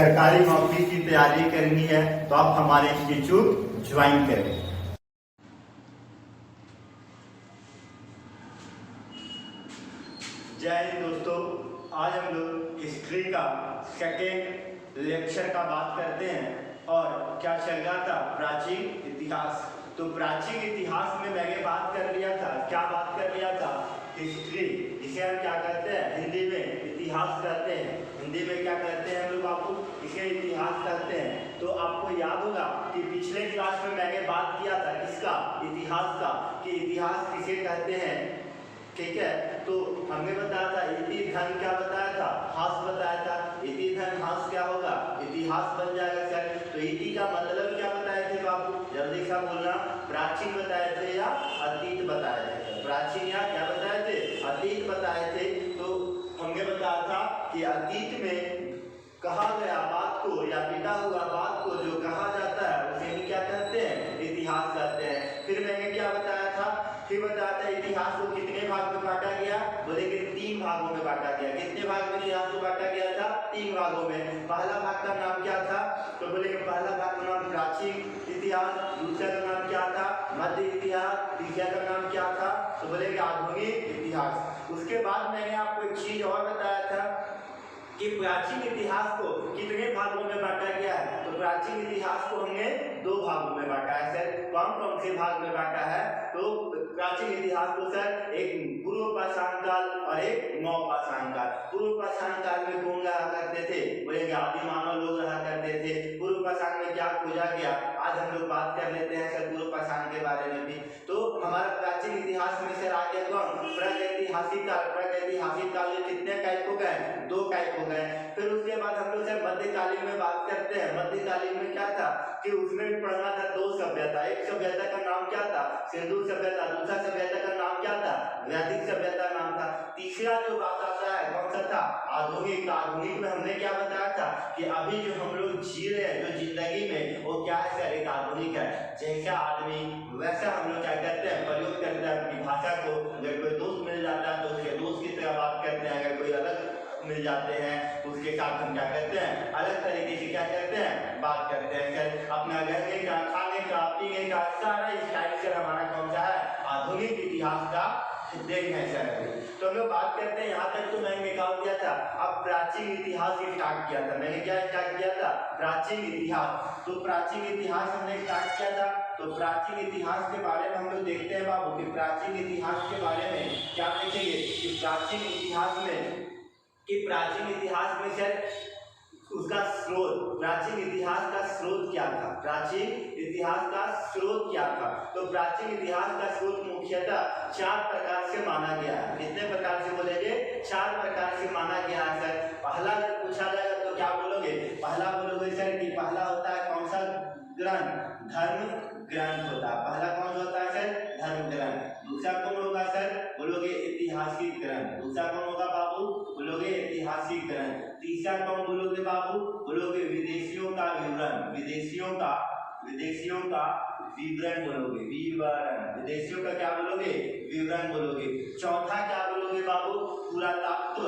सरकारी नौकरी की तैयारी करनी है तो आप हमारे इंस्टीट्यूट ज्वाइन करें। जय हिंद दोस्तों, आज हम लोग हिस्ट्री का सेकेंड लेक्चर का बात करते हैं और क्या चल रहा था, प्राचीन इतिहास। तो प्राचीन इतिहास में मैंने बात कर लिया था, क्या बात कर लिया था, हिस्ट्री, जिसे हम क्या कहते हैं हिंदी में इतिहास कहते हैं। हिंदी में क्या कहते हैं हम लोग बाबू, इसे इतिहास कहते हैं। तो आपको याद होगा कि पिछले क्लास में मैंने बात किया था किसका, इतिहास का, कि इतिहास किसे कहते हैं। ठीक है, तो हमने बताया था इति धन क्या बताया था, हास बताया था। इति धन हास क्या होगा, इतिहास बन जाएगा सर। तो इति का मतलब क्या बताए थे बाबू, जल्दी से बोलना, प्राचीन बताए थे या अतीत बताए थे। प्राचीन या क्या बताए थे, अतीत बताए थे। तो हमने बताया था कि अतीत में कहा गया बात को या बीता हुआ बात को जो कहा जाता है उसे हम क्या कहते हैं, इतिहास कहते हैं। फिर मैंने क्या बताया था, फिर बताया था इतिहास को कितने भाग में बांटा गया, बोले कि 3 भागों में बांटा गया। कितने भाग में इतिहास को बांटा गया था, 3 भागों में। पहला भाग का नाम क्या था, तो बोले कि पहला भाग का नाम प्राचीन इतिहास, दूसरा का नाम क्या था, मध्य इतिहास, तीसरा का नाम क्या था, तो बोले कि आधुनिक इतिहास। उसके बाद मैंने आपको एक चीज और बताया था कि प्राचीन इतिहास को कितने भागों में बांटा गया है। तो प्राचीन इतिहास को हमने 2 भागों में बांटा है सर। कौन कौन से भाग में बांटा है, तो प्राचीन इतिहास को सर एक पूर्व पाषाण काल और एक नवपाषाण काल। पूर्व पाषाण काल में कौन रहा करते थे, बोले आदि मानव लोग रहा करते थे। पूर्व पाषाण में क्या खोजा गया, आज हम लोग बात कर लेते हैं सर पूर्व पाषाण के बारे में भी। तो हमारा प्राचीन इतिहास में सर आ गया कौन, प्रागैतिहासिक काल। प्रागैतिहासिक काल में कितने टाइप हो गए, 2 टाइप हो गए। फिर उसके बाद हम लोग सर मध्यकालीन में बात करते हैं। मध्यकालीन में क्या था कि उसमें भी पढ़ना था 2 सभ्यता। एक सभ्यता का नाम क्या था, सिंधु सभ्यता। दूसरा सभ्यता का नाम क्या था, वैदिक सभ्यता नाम था। तीसरा जो बात आता है कौन सा था, आधुनिक। आधुनिक में हमने क्या बताया था कि अभी जो हम लोग जी रहे हैं जो जिंदगी में, वो क्या है सर, एक आधुनिक है। जैसा आदमी वैसा हम लोग क्या करते हैं, प्रयोग करते हैं अपनी भाषा को। अगर कोई दोस्त मिल जाता है तो उसके दोस्त की तरह बात करते हैं। अगर कोई अलग मिल जाते हैं उसके साथ हम क्या करते हैं, अलग तरीके से क्या करते हैं, बात करते हैं सर। अपना रहने का, खाने का, पीने का सारा स्टाइल सर हमारा कौन सा है, आधुनिक इतिहास का देन है सर। तो हम लोग बात करते हैं, यहाँ तक तो मैंने निकाल दिया था। अब प्राचीन इतिहास स्टार्ट किया था मैंने, क्या स्टार्ट किया था, प्राचीन इतिहास। तो प्राचीन इतिहास हमने स्टार्ट किया था। तो प्राचीन इतिहास के बारे में हम लोग देखते हैं बाबू कि प्राचीन इतिहास के बारे में क्या देखेंगे कि प्राचीन इतिहास में, कि प्राचीन इतिहास में सर उसका स्रोत, प्राचीन इतिहास का स्रोत क्या था, प्राचीन इतिहास का स्रोत क्या था। तो प्राचीन इतिहास का स्रोत मुख्यतः 4 प्रकार से माना गया है। कितने प्रकार से बोलेंगे, 4 प्रकार से माना गया है सर। पहला जब पूछा जाएगा तो क्या बोलोगे, पहला बोलोगे सर कि पहला होता है कौन सा ग्रंथ, धर्म ग्रंथ होता है। पहला कौन सा होता है सर, धर्म ग्रंथ। दूसरा कौन होगा सर, बोलोगे ऐतिहासिक ग्रंथ। दूसरा कौन होगा बाबू, बोलोगे ऐतिहासिक ग्रंथ। तीसरा कौन बोलोगे बाबू, बोलोगे विदेशियों का विवरण। विदेशियों का विवरण बोलोगे, विवरण। विदेशियों का क्या बोलोगे, विवरण बोलोगे। चौथा क्या बोलोगे बाबू, पुरातत्व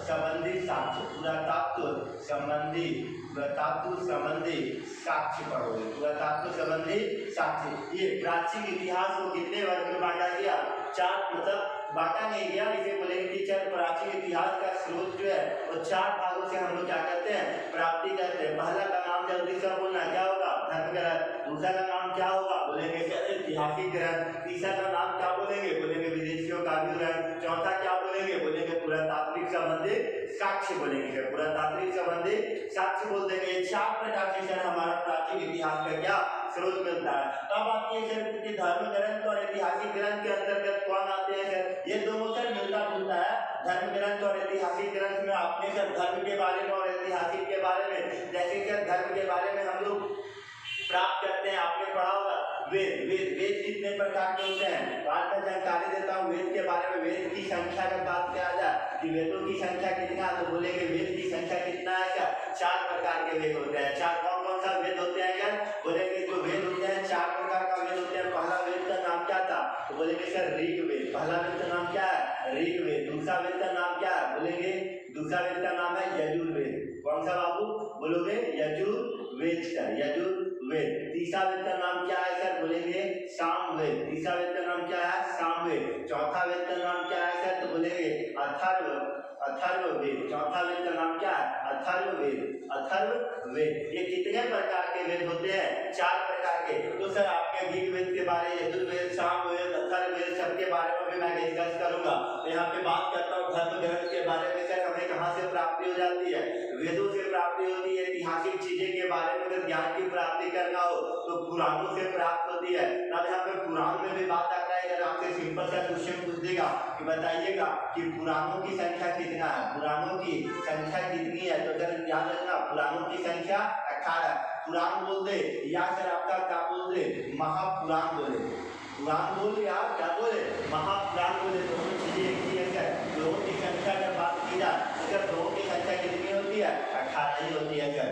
संबंधी साक्ष्य। पुरातत्व संबंधी साक्ष्य पढ़ोगे, पुरातत्व संबंधी साक्ष्य। ये प्राचीन इतिहास को कितने वर्ग में बांटा गया, 4, मतलब बांटा नहीं गया, इसे बोलेंगे टीचर प्राचीन इतिहास का स्रोत जो है वो 4 भागों से हम लोग क्या करते हैं, प्राप्ति करते हैं। पहला का नाम जल्दी से बोलना, क्या होगा, धर्म ग्रंथ। दूसरा का नाम क्या होगा, बोलेंगे ऐतिहासिक ग्रंथ। तीसरा का नाम क्या बोलेंगे, बोलेंगे विदेशियों का विवरण। चौथा क्या बोलेंगे, बोलेंगे पुरातात्विक संबंधी साक्ष्य बोलेंगे, पुरातात्विक संबंधी साक्ष्य बोल देंगे। ये 4 प्रकार से सर हमारा प्राचीन इतिहास का क्या स्रोत मिलता है। तब आती है सर कि धर्म ग्रंथ और ऐतिहासिक ग्रंथ के अंतर्गत कौन आते हैं सर, ये दोनों सर मिलता जुलता है। धर्म ग्रंथ और ऐतिहासिक ग्रंथ में आपने सर धर्म के बारे में और ऐतिहासिक के बारे में, जैसे सर धर्म के बारे में हम लोग प्राप्त करते हैं, आपने पढ़ा होगा वेद कितने प्रकार के होते हैं। तो आज मैं जानकारी देता हूँ वेद के बारे में। वेद की संख्या का बात किया जाए कि वेदों की संख्या कितना, तो बोलेंगे वेद की संख्या कितना है क्या, 4 प्रकार के वेद होते हैं। 4 कौन कौन सा वेद होते हैं क्या, बोलेंगे जो वेद होते हैं 4 प्रकार का वेद होते हैं। पहला वेद का नाम क्या था, तो बोलेंगे सर ऋग्वेद। पहला वेद का नाम क्या है, ऋग्वेद। दूसरा वेद का नाम क्या है, बोलेंगे दूसरा वेद का नाम है यजुर्वेद। कौन सा बाबू बोलोगे? यजुर्वेद सर, यजुर्वेद। तीसरा वेद का नाम क्या है सर? बोलेंगे सामवेद। तीसरा वेद का नाम क्या है? सामवेद। चौथा वेद का नाम क्या है सर? तो बोलेंगे अथर्व, अथर्ववेद। चौथा वेद का नाम क्या है? अथर्ववेद, अथर्ववेद। ये कितने प्रकार के वेद होते हैं? 4 प्रकार के। तो सर आपके ऋग्वेद के बारे, यजुर्वेद, सामवेद, अथर्ववेद सबके बारे में भी मैं डिस्कस करूंगा। तो यहाँ पे बात करता हूँ धर्म ग्रंथ के बारे में। सर हमें कहाँ से प्राप्ति हो जाती है? वेदों से प्राप्ति होती है। ऐतिहासिक चीजें के बारे में अगर ज्ञान की प्राप्ति करना हो तो पुराणों से प्राप्त होती है। तब यहाँ पे पुराण में भी बात आता है। अगर आपसे सिंपल सा क्वेश्चन पूछ देगा कि बताइएगा कि पुराणों की संख्या कितना है, पुराणों की संख्या कितनी है, तो सर याद रखना पुराणों की संख्या 18। पुराण बोल दे या सर आपका क्या बोल दे? महापुराण बोले। पुराण बोल या क्या बोले? महापुराण बोले। दोनों चीजें एक ही है सर। ग्रहों की संख्या जब बात की जाए तो सर ग्रहों की संख्या कितनी होती है? 18 ही होती है सर।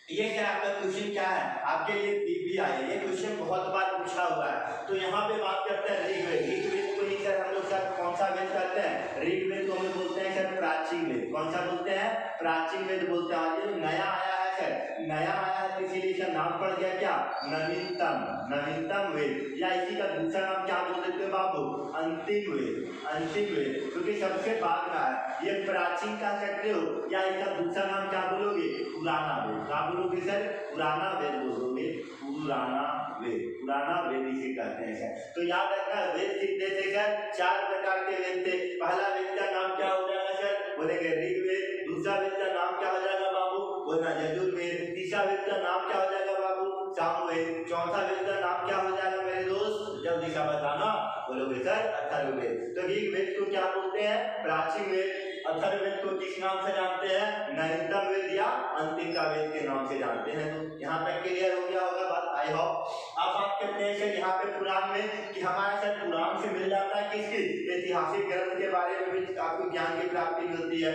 ये क्या आपका क्वेश्चन क्या है? आपके लिए पीपीआई है। ये क्वेश्चन बहुत बार पूछा हुआ है। तो यहाँ पे बात करते हैं ऋग्वेद। ऋग्वेद को ही सर हम लोग सर कौन सा वेद कहते हैं? ऋग्वेद को हम लोग बोलते हैं सर प्राचीन वेद। कौन सा बोलते हैं? प्राचीन वेद बोलते हैं। ये नया आया है सर, नया आया है तो इसीलिए इसका नाम पड़ गया क्या? नवीनतम, नवीनतम वेद। या इसी का दूसरा नाम क्या बोल देते हो बाबू? अंतिम वेद, अंतिम वेद, क्योंकि सबसे बाद में आया। ये प्राचीन कह सकते हो या इसका दूसरा नाम क्या बोलोगे? पुराना वेद। क्या बोलोगे सर? पुराना वेद बोलोगे, पुराना वेद, पुराना वेद इसे कहते हैं सर। तो याद रखना वेद कितने थे सर? 4 प्रकार के वेद थे। पहला वेद का नाम क्या हो जाएगा सर? बोलेंगे ऋग्वेद। दूसरा वेद का नाम क्या हो जाएगा बाबू? बोलना यजुर्वेद। तीसरा वेद का नाम क्या हो जाएगा बाबू? सामवेद। चौथा वेद का नाम क्या हो जाएगा मेरे दोस्त? जल्दी सा बताना। बोलोगे सर अथर्ववेद। तो ऋग्वेद को क्या बोलते हैं? प्राचीन वेद। अथर्ववेद को किस नाम से जानते हैं? नवीनतम वेद या अंतिम का वेद के नाम से जानते हैं। तो यहाँ तक क्लियर हो गया होगा बात, आई होप। अब बात करते हैं सर यहाँ पे पुराण में कि हमारे सर पुराण से मिल जाता है किसकी? ऐतिहासिक ग्रंथ के बारे में भी आपको ज्ञान की प्राप्ति मिलती है।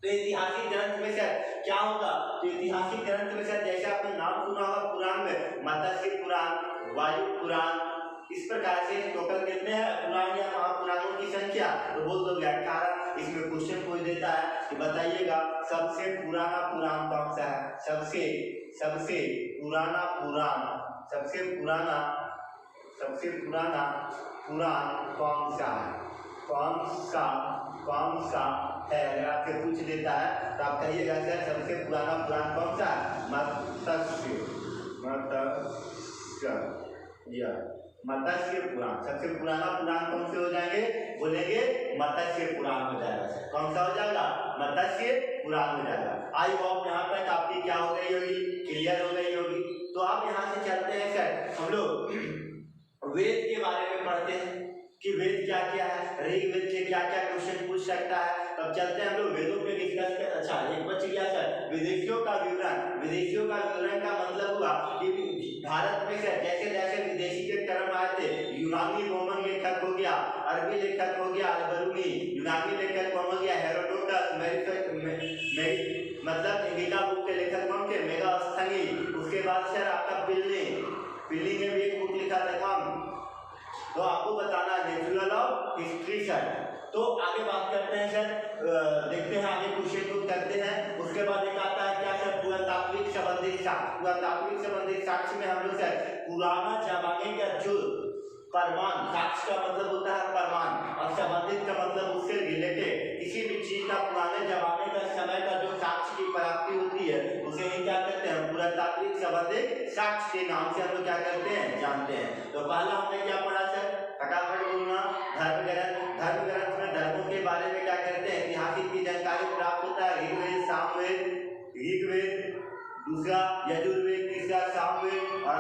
तो ऐतिहासिक ग्रंथ में सर क्या होगा? तो ऐतिहासिक ग्रंथ में सर जैसे आपने नाम सुना होगा पुराण में, मत्स्य पुराण, वायु पुराण, इस प्रकार से टोटल कितने हैं पुराण या महापुराणों की संख्या? तो बोल दोगे 18। इसमें क्वेश्चन पूछ देता है कि बताइएगा सबसे पुराना पुराण कौन सा है? सबसे पुराना पुराण, सबसे पुराना पुराण कौन सा है? कौन सा है? अगर आपसे पूछ देता है तो आप कहिएगा सर सबसे पुराना पुराण कौन सा है? मत्स्य पुराण। सबसे पुराना पुराण कौन से हो जाएंगे? बोलेंगे मत्स्य पुराण हो जाएगा। कौन सा हो जाएगा? मत्स्य पुराण हो जाएगा। आई होप यहाँ तक आपकी क्या हो गई होगी? क्लियर हो गई होगी। तो आप यहाँ से चलते हैं सर हम लोग वेद के बारे में पढ़ते हैं कि वेद क्या क्या है, ऋग्वेद से क्या क्या क्वेश्चन पूछ सकता है। तब चलते हैं हम लोग वेदों पे डिस्कस कर। अच्छा एक बच गया सर विदेशियों का विवरण। विदेशियों का विवरण का मतलब हुआ कि भारत में सर जैसे जैसे विदेशी के कर्म आए थे, यूनानी रोमन लेखक हो गया, अरबी लेखक हो गया अल-बरूनी, यूनानी लेखक कौन हो गया? हेरोडोटस, मतलब इंडिका बुक के लेखक कौन थे? मेगास्थनीज। उसके बाद सर आपका पिल्ली ने भी एक बुक लिखा था कौन? तो आपको बताना नेचुरल ऑफ हिस्ट्री सर। तो आगे बात करते हैं सर, देखते हैं आगे क्वेश्चन को करते हैं। उसके बाद एक आता है क्या सर? पुरातात्विक संबंधित साक्ष्य। पुरातात्विक संबंधित साक्ष्य में हम लोग सर पुराना जमाने का जो प्रमाण, साक्ष्य का मतलब होता है प्रमाण और संबंधित का मतलब उससे रिलेटेड किसी भी चीज का पुराने जमाने का समय का जो साक्ष्य की प्राप्ति होती है उसे ही क्या कहते हैं? पुरातात्विक संबंधित साक्ष्य के नाम से हम लोग क्या करते हैं? जानते हैं। तो पहला हमने क्या पढ़ा सर? फटाफट बोलना। धर्म ग्रंथ। धर्म ग्रंथ में धर्मों के बारे में क्या करते हैं? ऐतिहासिक की जानकारी प्राप्त होता है। ऋग्वेद, सामवेद, दूसरा यजुर्वेद, तीसरा सामवेद और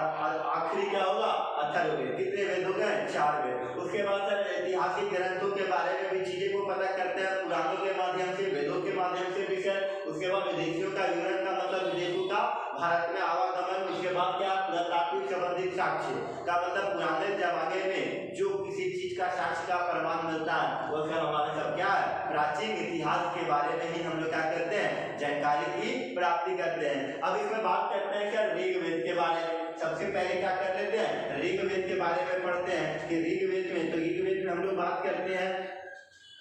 आखिरी क्या होगा? अथर्ववेद। कितने वेद हो गए? 4 वेद। उसके बाद सर ऐतिहासिक ग्रंथों के बारे में भी चीजें को पता करते हैं पुराणों के माध्यम से, वेदों के माध्यम से भी सर। उसके बाद विदेशियों का विवरण का मतलब विदेशों का भारत में आवागमन। उसके बाद क्या? पुरातात्विक संबंधित साक्ष्य का मतलब पुराने जमाने में जो किसी चीज का साक्ष्य का प्रमाण मिलता है वो सर हमारे सब क्या है? प्राचीन इतिहास के बारे में ही हम लोग क्या करते हैं? जानकारी की प्राप्ति करते हैं। अब इसमें बात करते हैं क्या? ऋग्वेद के बारे में। सबसे पहले क्या कर लेते हैं? ऋग्वेद के बारे में पढ़ते हैं कि ऋग्वेद में, तो ऋग्वेद में हम लोग बात करते हैं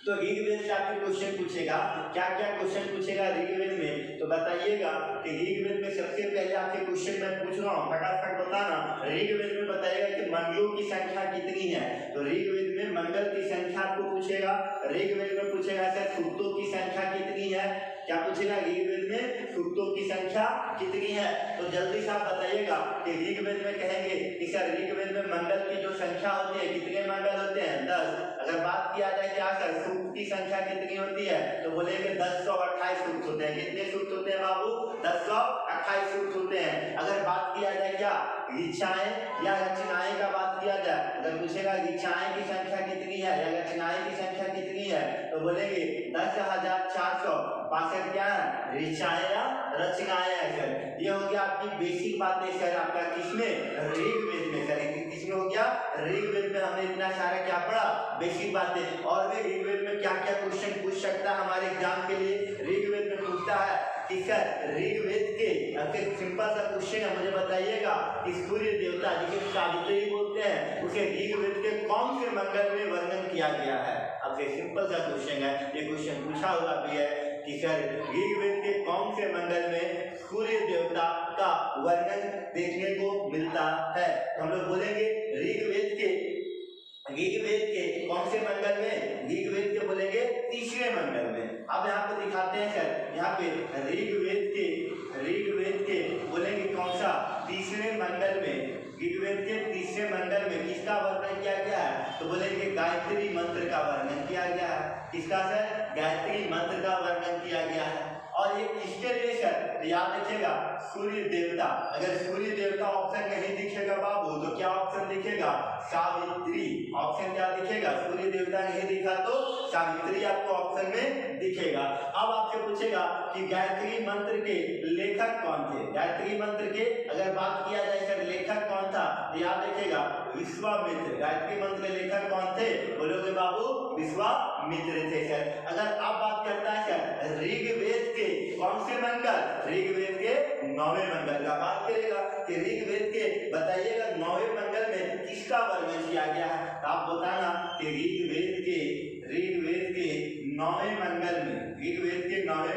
तो ऋग्वेद से आपके क्वेश्चन पूछेगा, क्या क्या क्वेश्चन पूछेगा ऋग्वेद में, तो बताइएगा कि ऋग्वेद में सबसे पहले आपके क्वेश्चन मैं पूछ रहा हूँ, फटाफट बताना। ऋग्वेद में बताइएगा कि मंडलों की संख्या कितनी है, तो ऋग्वेद में मंडल की संख्या आपको पूछेगा। ऋग्वेद में पूछेगा सर सूक्तों की संख्या कितनी है, क्या पूछेगा ऋग्वेद में सूक्तों की संख्या कितनी है, तो जल्दी से आप बताइएगा कि ऋग्वेद में कहेंगे कि सर ऋग्वेद में मंडल की जो संख्या होती है, कितने मंडल होते हैं 10। अगर बात किया जाए क्या सर सूक्त की संख्या कितनी होती है, तो बोलेंगे 1028 सूक्त होते हैं। कितने सूक्त होते हैं बाबू, 1028 सूक्त होते हैं। अगर बात किया जाए क्या ऋचाएं या रचनाएं का बात किया जाए, अगर पूछेगा ऋचाएं की संख्या कितनी है या रचनाएं की संख्या कितनी है, तो बोलेंगे 10,462 क्या है ऋचाएं या रचनाएं है सर। ये हो गया आपकी बेसिक बातें सर आपका किसमें, ऋग्वेद में। सर किसमें हो गया, ऋग्वेद में हमने इतना सारा क्या पढ़ा, बेसिक बातें। और भी ऋग्वेद में क्या क्या क्वेश्चन पूछ सकता है हमारे एग्जाम के लिए, ऋग्वेद में पूछता है कि सर ऋग्वेद के सिंपल सा क्वेश्चन है, मुझे बताइएगा कि सूर्य देवता जिसे सावित्री बोलते हैं, उसे ऋग्वेद के कौन से मंडल में वर्णन किया गया है। अब ये सिंपल सा क्वेश्चन है, ये क्वेश्चन पूछा हुआ भी है कि सर ऋग्वेद के कौन से मंडल में सूर्य देवता का वर्णन देखने को मिलता है। हम लोग बोलेंगे ऋग्वेद के कौन से मंडल में, ऋग्वेद के बोलेंगे तीसरे मंडल में। अब यहाँ पे दिखाते हैं सर, यहाँ पे ऋग्वेद के बोलेंगे कौन सा, तीसरे मंडल में। ऋग्वेद के तीसरे मंडल में किसका वर्णन किया गया है, तो बोलेंगे गायत्री मंत्र का वर्णन किया गया है। किसका सर, गायत्री मंत्र का वर्णन किया गया है। और ये किसके लिए सर, तो याद रखिएगा सूर्य देवता। अगर सूर्य देवता ऑप्शन नहीं दिखेगा बाबू, तो क्या ऑप्शन दिखेगा, सावित्री। ऑप्शन क्या दिखेगा, सूर्य देवता नहीं दिखा तो सावित्री आपको ऑप्शन में दिखेगा। अब आपसे पूछेगा कि गायत्री मंत्र के लेखक कौन थे। गायत्री मंत्र के अगर बात किया जाए सर लेखक कौन था, तो याद रखिएगा विश्वामित्र। गायत्री मंत्र के लेखक कौन थे, बोलोगे बाबू विश्वामित्र थे सर। अगर आप बात करता है सर ऋग्वेद के कौन से मंडल, ऋग्वेद के 9वें मंडल का बात करेगा कि ऋग्वेद के बताइएगा 9वें मंडल में किसका वर्णन किया गया है। तो आप बताना कि ऋग्वेद के 9वें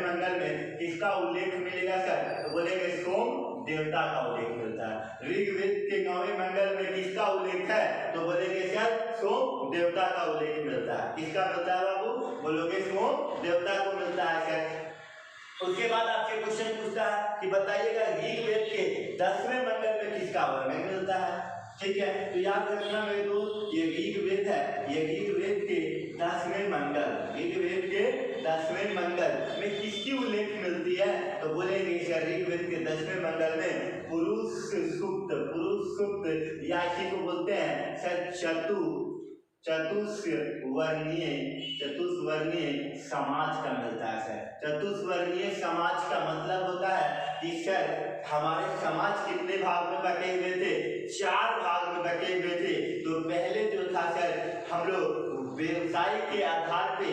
मंडल में किसका उल्लेख मिलेगा सर, तो बोलेंगे सोम देवता का उल्लेख मिलता है। ऋग्वेद के 9वें मंडल में किसका उल्लेख है, तो बोलेंगे सर सोम देवता का उल्लेख मिलता है। किसका मिलता है बाबू, बोलोगे सोम देवता को मिलता है सर। उसके बाद आपसे क्वेश्चन पूछता है कि बताइएगा ऋग्वेद के 10वें मंडल में किसका वर्णन मिलता है। ठीक है, तो याद रखना मेरे दोस्त, ये ऋग्वेद है, ये ऋग्वेद के 10वें मंडल में किसकी उल्लेख मिलती है, तो बोलेंगे ऋग्वेद के 10वें मंडल में पुरुष सूक्त या इसी को बोलते हैं सर चतुष्वर्णीय समाज का मिलता है सर। चतुष्वर्णीय समाज का मतलब होता है कि सर हमारे समाज कितने भाग में बटे हुए थे, 4 भाग में बटे हुए थे। तो पहले जो था सर हम लोग व्यवसाय के आधार पे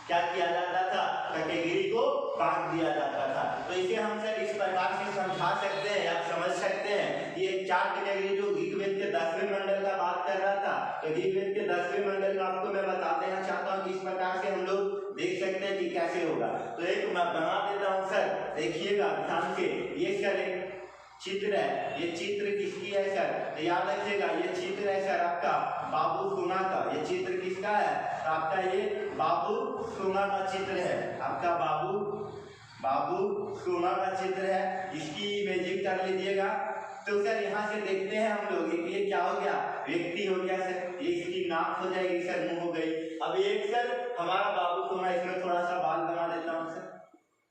क्या किया जाता था, कैटेगरी को बांट दिया जाता था। तो इसे हम सर इस प्रकार से समझा सकते हैं, आप समझ सकते हैं। ये 4 कैटेगरी जो ऋग्वेद के 10वें मंडल का बात कर रहा था, तो ऋग्वेद के 10वें मंडल का आपको मैं बता देना चाहता हूँ कि इस प्रकार से हम लोग देख सकते हैं कि कैसे होगा। तो एक मैं बना देता हूँ सर, देखिएगा ध्यान से। ये सर एक चित्र है, ये चित्र किसकी है सर, तो याद रखिएगा ये चित्र है सर आपका बाबू सोना का। ये चित्र किसका है, तो आपका ये बाबू सोना का चित्र है, आपका बाबू सोना का चित्र है। इसकी इमेजिंग कर लीजिएगा। तो सर यहाँ से देखते हैं हम लोग, ये क्या हो गया, व्यक्ति हो गया सर, ये इसकी नाक हो जाएगी सर, मुंह हो गई। अब एक सर हमारा बाबू सोना, इसमें थोड़ा सा बाल बना देता हूँ सर,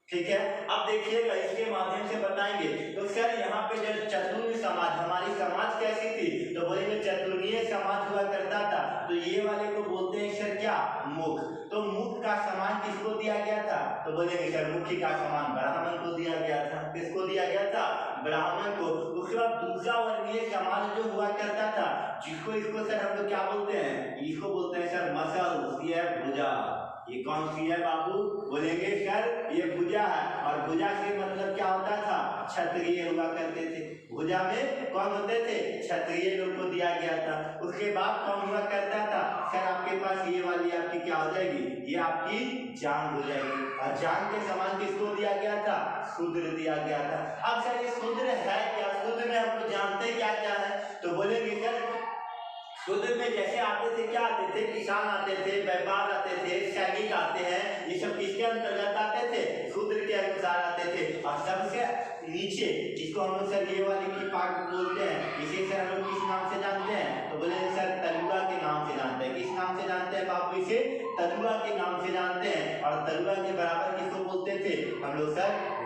ठीक है। अब देखिएगा इसके माध्यम से बताएंगे। तो सर यहाँ पे जब चतुर्थ समाज, हमारी समाज कैसी थी, तो बोलेंगे चतुर्णीय समाज हुआ करता था। तो ये वाले को बोलते हैं सर क्या, मुख। तो मुख का समान किसको दिया गया था, तो बोलेंगे सर मुख्य का समान ब्राह्मण को दिया गया था। किसको दिया गया था, ब्राह्मण को। उसके बाद दूसरा वर्गीय समाज जो हुआ करता था, इसको सर हम लोग क्या बोलते हैं, इसको बोलते हैं सर मसल, ये भुजा। ये कौन सी है बाबू, बोलेंगे सर ये भुजा है। और भुजा से मतलब क्या होता था, क्षत्रिय हुआ करते थे। भुजा में कौन होते थे? क्षत्रिय लोग को दिया गया था। उसके बाद कौन हुआ करता था? सर आपके पास ये वाली आपकी क्या हो जाएगी? ये आपकी जांघ हो जाएगी। और जांघ के समान किसको दिया गया था? शूद्र दिया गया था। अब सर ये शूद्र है क्या? शूद्र में हम जानते क्या क्या है? तो बोलेंगे सर शूद्र में जैसे आते थे, क्या आते थे? किसान आते थे, व्यापार आते थे, सैनिक आते हैं। ये सब किसके अंतर्गत आते थे? शूद्र के अनुसार आते थे। और सबसे नीचे जिसको हम लोग सर ये वाली की पार्ट बोलते हैं, इसे सर हम लोग किस नाम से जानते हैं? तो बोले सर तलुआ के नाम से जानते हैं। किस नाम से जानते हैं बाबू? इसे तलुआ के नाम से जानते हैं। और तलुआ के बराबर किसको बोलते थे हम लोग? सर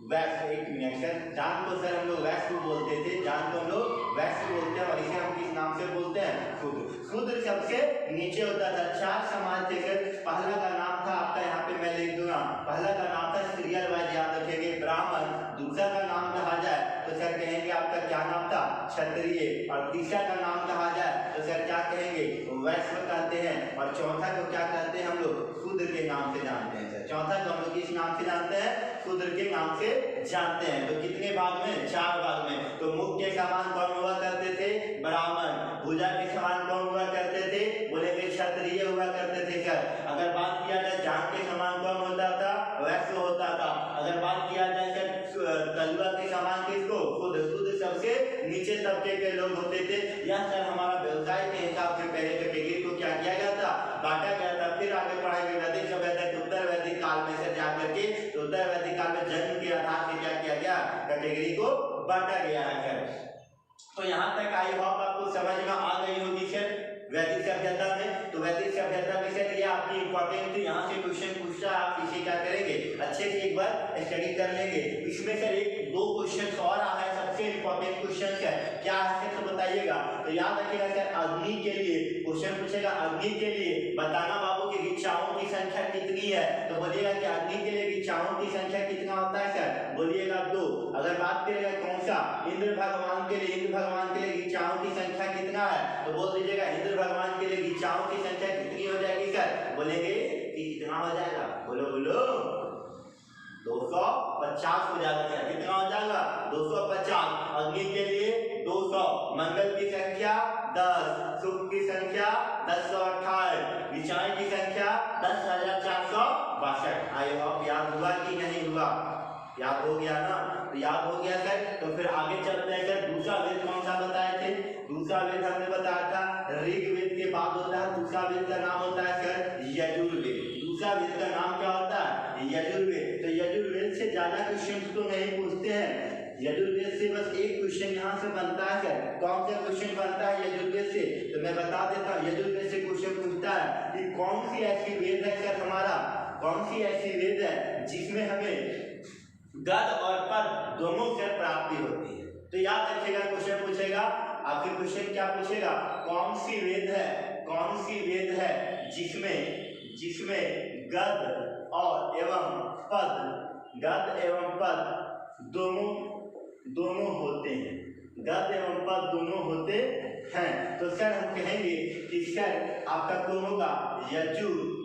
वैश्य। एक मिनट सर, जान को सर हम लोग वैश्य बोलते थे, जान को हम लोग वैश्य बोलते हैं। और इसे हम किस नाम से बोलते हैं? शूद्र। शूद्र सबसे नीचे होता था। 4 समाज थे सर। पहला का नाम था आपका, यहाँ पे मैं लिख दूंगा, पहला का नाम था सीरियल वाइज याद रखेंगे, ब्राह्मण। दूसरा का नाम कहा जाए तो सर कहेंगे आपका क्या नाम था? क्षत्रिय। और तीसरा का नाम कहा जाए तो सर क्या कहेंगे? वैश्य कहते हैं। और चौथा को क्या कहते हैं हम लोग? शूद्र के नाम से जानते हैं सर। चौथा को हम लोग किस नाम से जानते हैं? शूद्र के नाम से जानते हैं। तो कितने भाग में? 4 भाग में। तो मुख के समान कौन हुआ करते थे? ब्राह्मण। भुजा के समान कौन हुआ करते थे? बोलेंगे क्षत्रिय हुआ करते थे सर। अगर बात किया जाए जांघ के समान कौन होता था? वैश्य होता था। अगर बात किया जाए सर तलुआ के समान किसको? शूद्र। शूद्र सबसे नीचे तबके के लोग होते थे। यह सर हमारा व्यवसाय के हिसाब से पहले कैटेगरी को क्या किया गया था? बांटा गया था। फिर आगे पढ़ाएंगे वैदिक सभ्यता के उत्तर वैदिक काल में से जाकर के, तो उत्तर वैदिक काल में जन्म के आधार से क्या किया गया? कैटेगरी को बांटा गया है सर। तो यहाँ तक आई होप आपको समझ में आ गई होगी सर वैदिक सभ्यता में। तो वैदिक सभ्यता में सर ये आपकी इंपॉर्टेंट थी। यहाँ से क्वेश्चन पूछता है, आप इसे क्या करेंगे? अच्छे से एक बार स्टडी कर लेंगे। इसमें सर 1-2 क्वेश्चन और आ है, सबसे इंपॉर्टेंट क्वेश्चन है। क्या है सर? तो बताइएगा। तो याद रखिएगा सर, अग्नि के लिए क्वेश्चन पूछेगा। अग्नि के लिए बताना बाबू की गिच्चाओं की संख्या कितनी है? तो बोलिएगा कि अग्नि के लिए गिच्चाओं की संख्या कितना होता है सर? बोलिएगा 2। अगर बात करेगा कौन सा? इंद्र भगवान के लिए, इंद्र भगवान के लिए गिच्चाओं की संख्या कितना है? तो बोल दीजिएगा इंद्र भगवान के लिए गिच्चाओं की संख्या कितनी हो जाएगी सर? बोलेंगे कि कितना हो जाएगा? बोलो बोलो 250 हो जाएगा सर। कितना हो जाएगा? 250। अग्नि के लिए 200, मंगल की संख्या 10, शुक्र की संख्या 1028, विचार की संख्या 10,462। आई होप याद हुआ कि नहीं हुआ? याद हो गया ना? तो याद हो गया सर। तो फिर आगे चलते हैं सर। दूसरा वेद कौन सा बताए थे? दूसरा वेद हमने बताया था ऋग्वेद के बाद होता है दूसरा वेद का नाम होता है सर यजुर्वेद। दूसरा वेद का नाम क्या होता है? यजुर्वेद। तो यजुर्वेद से ज्यादा क्वेश्चन तो नहीं पूछते हैं। यजुर्वेद से बस एक क्वेश्चन यहाँ से बनता है सर। कौन सा क्वेश्चन बनता है यजुर्वेद से? तो मैं बता देता हूँ। यजुर्वेद से क्वेश्चन पूछता है कि कौन सी ऐसी वेद है सर हमारा, कौन सी ऐसी वेद है जिसमें हमें गद और पद दोनों से प्राप्ति होती है। तो याद रखिएगा क्वेश्चन पूछेगा, आखिर क्वेश्चन क्या पूछेगा? कौन सी वेद है, कौन सी वेद है जिसमें गद और एवं पद, गद एवं पद दोनों होते हैं, गद एवं पद दोनों होते हैं। तो सर हम कहेंगे कि सर आपका कौन होगा? यजुर्वेद।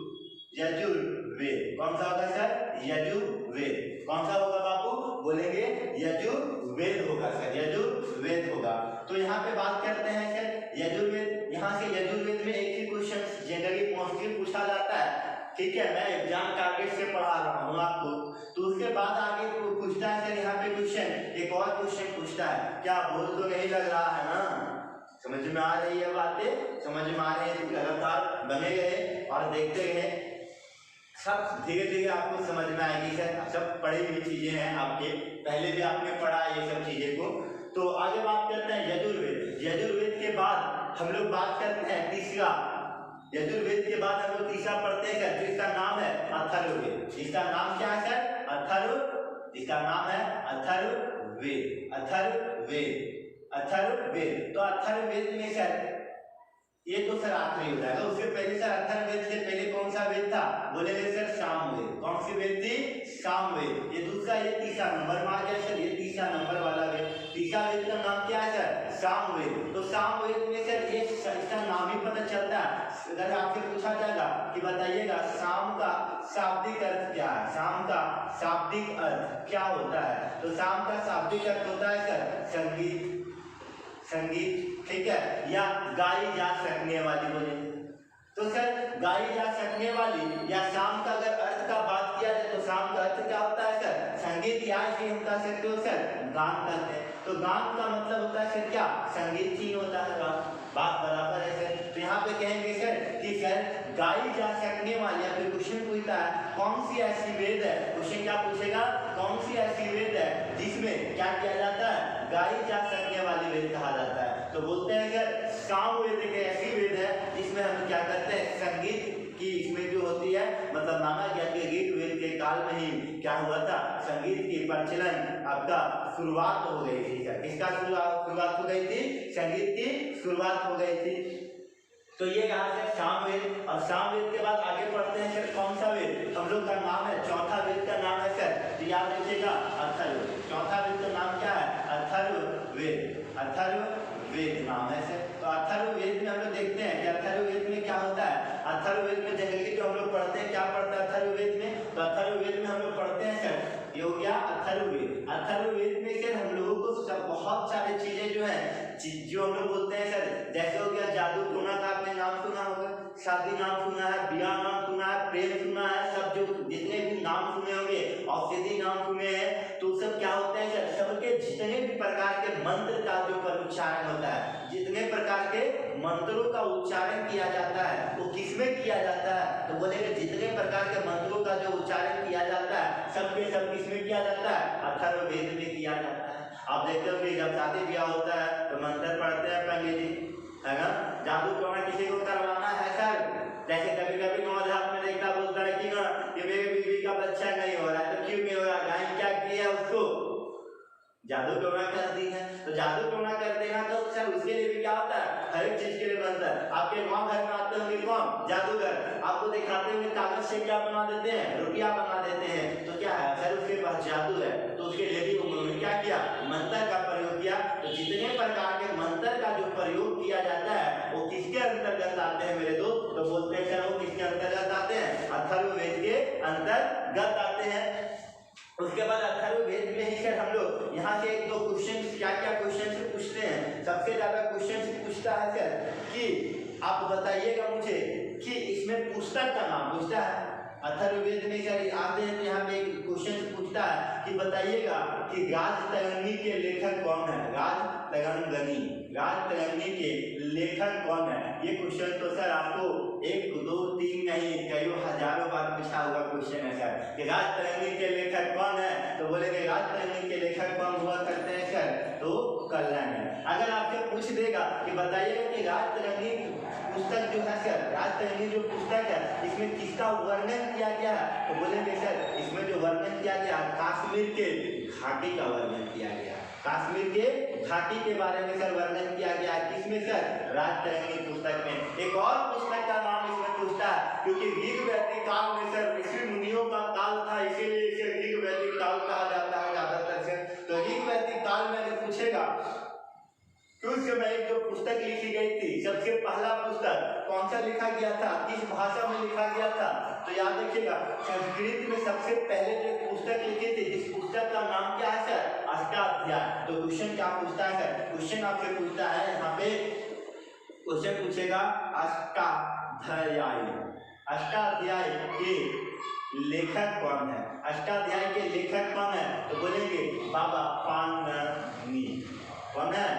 कौन सा होगा सर? यजुर्वेद। कौन सा होगा बाबू? बोलेंगे यजुर्वेद होगा सर, यजुर्वेद होगा। तो यहाँ पे बात करते हैं सर यजुर्वेद। यहाँ से यजुर्वेद में एक ही क्वेश्चन जनरली मोस्टली पूछा जाता है, ठीक है। मैं एग्जाम टारगेट से पढ़ा रहा हूँ आपको। तो उसके बाद आगे पूछता है सर यहाँ पे क्वेश्चन, एक और क्वेश्चन पूछता है। क्या बोल तो नहीं लग रहा है ना? समझ में आ रही है बातें? समझ में आ रही है? लगातार बने रहे और देखते रहे, सब धीरे धीरे आपको समझ में आएगी सर। सब पढ़ी हुई चीजें हैं आपके, पहले भी आपने पढ़ा ये सब चीजें को। तो आगे बात करते हैं यजुर्वेद। यजुर्वेद के बाद हम लोग बात करते हैं तीसरा। यजुर्वेद के बाद हम लोग तीसरा पढ़ते हैं सर, जिसका नाम है अथर्ववेद। जिसका नाम क्या है सर? जिसका नाम है अथर्ववेद। अथर्ववेद। तो अथर्ववेद में सर ये तो सर आखिरी हो जाएगा। उससे पहले सर अथर्ववेद से पहले कौन सा वेद था? बोलेंगे सर सामवेद। कौन सी वेद थी? सामवेद। ये दूसरा, ये तीसरा नंबर मार गया सर, ये तीसरा नंबर वाला वेद। तीसरा वेद का नाम क्या है सर? सामवेद। तो सामवेद में सर ये इसका नाम ही पता चलता है, अगर आपसे पूछा जाएगा कि बताइएगा शाम का शाब्दिक अर्थ क्या है, शाम का शाब्दिक अर्थ क्या होता है, तो शाम का शाब्दिक अर्थ होता है सर संगीत, संगीत, ठीक है, या गाई जा सकने वाली बोले तो सर गाई जा सकने वाली, या शाम का अगर अर्थ का बात किया जाए तो शाम का अर्थ क्या होता है सर संगीत, या भी हम कह सकते हो सर गान करते हैं, तो गान का मतलब होता है सर क्या संगीत ही होता है, बात बराबर है सर। तो यहाँ पे कहेंगे सर कि सर गाई जा सकने वाली, या फिर क्वेश्चन पूछता है कौन सी ऐसी वेद है, क्वेश्चन क्या पूछेगा कौन सी ऐसी वेद है जिसमें क्या किया जाता है गाई जा सकने वाली वेद कहा जाता है, तो बोलते हैं सर साम वेद एक ऐसी वेद है जिसमें हम क्या करते हैं संगीत की इसमें जो होती है, मतलब माना गया कि ऋग्वेद के काल में ही क्या हुआ था संगीत की प्रचलन आपका शुरुआत हो गई थी, किसका शुरुआत हो गई थी, संगीत की शुरुआत हो गई थी। तो ये कहा है सामवेद, और सामवेद के बाद आगे पढ़ते हैं सर कौन सा वेद, हम लोग का नाम है चौथा वेद का नाम है सर, तो याद रखिएगा अथर्ववेद, चौथा वेद का नाम क्या है अथर्ववेद, अथर्ववेद नाम है सर। तो अथर्ववेद में हम लोग देखते हैं कि अथर्ववेद में क्या होता है, अथर्ववेद में जनरली जो हम लोग पढ़ते हैं क्या पढ़ते हैं अथर्ववेद में, तो अथर्ववेद में हम लोग पढ़ते हैं सर ये हो गया अथर्ववेद, अथर्ववेद में सर हम लोगों को बहुत सारी चीजें जो है जो हम लोग बोलते हैं सर, जैसे हो गया जादू टोना का आपने नाम सुना होगा, शादी नाम सुना है, ब्याह नाम सुना है, प्रेम सुना है, सब जो जितने भी नाम सुने होंगे, औषधि नाम सुने हैं, तो सब क्या होते हैं सर सबके जितने भी प्रकार के मंत्र का जो उच्चारण होता है, जितने प्रकार के मंत्रों का उच्चारण किया जाता है वो किसमें किया जाता है, तो बोलेंगे जितने प्रकार के मंत्रों का जो उच्चारण किया जाता है सबके सब किसमें किया जाता है अथर्ववेद में किया जाता है। आप देखते हो कि जब शादी ब्याह होता है तो मंत्र पढ़ते हैं पंडित जी, है ना, जादू टोना किसी को करवाना है सर, जैसे कभी कभी नौजवान में देखता बोलता है कि ना ये मेरे बीवी का बच्चा नहीं हो रहा है, तो क्यों नहीं हो रहा, गाय क्या किया उसको जादू टोना कर दी है, तो जादू टोना कर देना तो सर उसके लिए भी क्या होता है हर एक चीज के लिए बनता है। आपके गाँव घर में आते होंगे कौन जादूगर, आपको दिखाते होंगे कागज से क्या बना देते हैं रुपया बना देते हैं, तो क्या है सर उसके पास जादू है, तो उसके लिए भी उन्होंने क्या किया मंत्र का प्रयोग किया। तो जितने प्रकार के मंत्र का जो प्रयोग किया जाता है वो किसके अंतर्गत आते हैं मेरे दोस्त, तो बोलते हैं सर वो किसके अंतर्गत आते हैं अथर्ववेद के अंतर्गत आते हैं। उसके बाद अथर्ववेद में ही सर हम लोग यहाँ से एक दो क्वेश्चन क्या क्या क्वेश्चन से पूछते हैं, सबसे ज्यादा क्वेश्चन से पूछता है सर कि आप बताइएगा मुझे कि इसमें पुस्तक का नाम पूछता है अथर्ववेद में सर आते हैं तो यहाँ पे एक क्वेश्चन पूछता है कि बताइएगा कि राजतरंगी के लेखक कौन है, राजतरंगी के लेखक कौन है। ये क्वेश्चन तो सर आपको 1 2 3 नहीं कई हजारों बार पूछा हुआ क्वेश्चन है सर कि राजतरंगी के लेखक कौन है, तो बोलेंगे राजतरंगी के लेखक कौन हुआ करते हैं सर, तो कल्याण है। अगर आपसे पूछ देगा कि बताइएगा कि राजतरंगी पुस्तक जो है सर, राजतरंगी जो पुस्तक है इसमें किसका वर्णन किया गया है, तो बोलेंगे सर इसमें जो वर्णन किया गया कश्मीर के घाटी का वर्णन किया गया, कश्मीर के घाटी के बारे में सर वर्णन किया गया किसमें सर राजतरंगी पुस्तक में। एक और पुस्तक का नाम इसमें पूछता है क्योंकि ऋग्वैदिक काल में सर ऋषि मुनियों का काल था, इसीलिए इसे ऋग्वैदिक काल कहा जाता है ज्यादातर से। तो ऋग्वैदिक काल में अगर पूछेगा कि उस समय एक जो पुस्तक लिखी गई थी सबसे पहला पुस्तक कौन सा लिखा गया था, किस भाषा में लिखा गया था, तो याद रखिएगा संस्कृत में सबसे पहले जो पुस्तक लिखी थी जिस पुस्तक का नाम क्या है सर अष्टाध्यायी। तो क्वेश्चन क्या पूछता है सर, क्वेश्चन आपसे पूछता है यहाँ पे क्वेश्चन पूछेगा अष्टाध्यायी, अष्टाध्यायी के लेखक कौन है, अष्टाध्यायी के लेखक कौन है, तो बोलेंगे बाबा पाणिनि, कौन है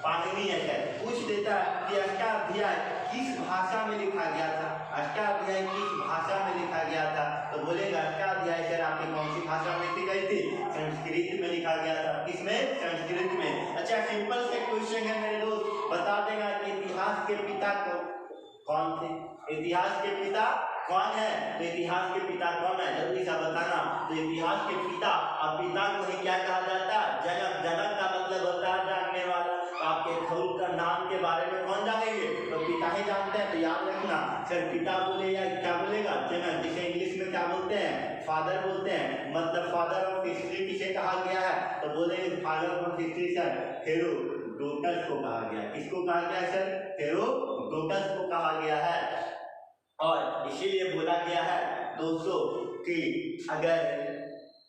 पाणिनि है सर। पूछ देता है कि अष्टाध्यायी किस भाषा में लिखा गया था, अष्टाध्यायी किस भाषा में लिखा गया था, तो बोलेगा अष्टाध्यायी सर आपकी कौन सी भाषा में लिखी गई थी, संस्कृत में लिखा गया था, किसमें संस्कृत में। अच्छा सिंपल से क्वेश्चन है मेरे दोस्त, बता देगा कि इतिहास के पिता कौन थे, इतिहास के पिता कौन है, तो इतिहास के पिता कौन है जल्दी सा बताना। तो इतिहास के पिता और पिता को ही क्या कहा जाता है जनक, जनक का मतलब होता है जानने वाला। तो आपके खौल का नाम के बारे में कौन जानेंगे, तो पिता ही जानते हैं, तो याद रखना सर पिता बोले या क्या बोलेगा जनक, जिसे इंग्लिश में क्या बोलते हैं फादर बोलते हैं, मतलब फादर ऑफ हिस्ट्री किसे कहा गया है, तो बोलेंगे father of history sir Herodotus को कहा गया। किसको कहा गया सर, हेरोडोटस को कहा गया है। और इसीलिए बोला गया है दोस्तों कि अगर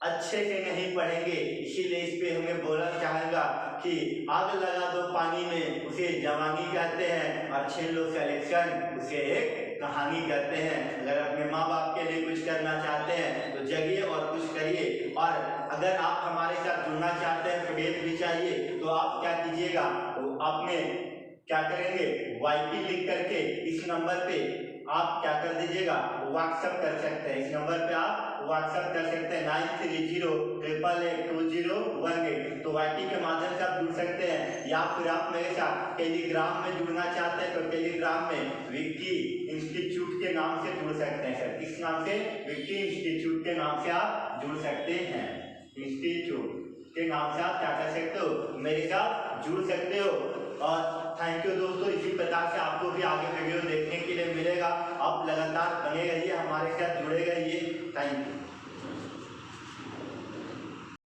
अच्छे से नहीं पढ़ेंगे, इसीलिए इस पे हमें बोलना चाहेगा कि आग लगा दो पानी में उसे जवानी कहते हैं, और छीन लो सिलेक्शन उसे एक कहानी कहते हैं। अगर अपने माँ बाप के लिए कुछ करना चाहते हैं तो जगिए और कुछ करिए। और अगर आप हमारे साथ जुड़ना चाहते हैं, प्रेरित भी चाहिए, तो आप क्या कीजिएगा, तो आपने क्या करेंगे, YP लिख करके इस नंबर पे आप क्या कर दीजिएगा, व्हाट्सएप कर सकते हैं। इस नंबर पे आप व्हाट्सएप कर सकते हैं 9308882018। तो YP के माध्यम से आप जुड़ सकते हैं, या फिर आप मेरे साथ टेलीग्राम में जुड़ना चाहते हैं तो टेलीग्राम में विक्की इंस्टीट्यूट के नाम से जुड़ सकते हैं। सर किस नाम से, विक्की इंस्टीट्यूट के नाम से आप जुड़ सकते हैं। इंस्टीट्यूट के नाम से आप क्या कर सकते हो, मेरे साथ जुड़ सकते हो। और थैंक यू दोस्तों, इसी प्रकार से आपको भी आगे वीडियो देखने के लिए मिलेगा। आप लगातार बने रहिए, हमारे साथ जुड़े रहिए। Thank you.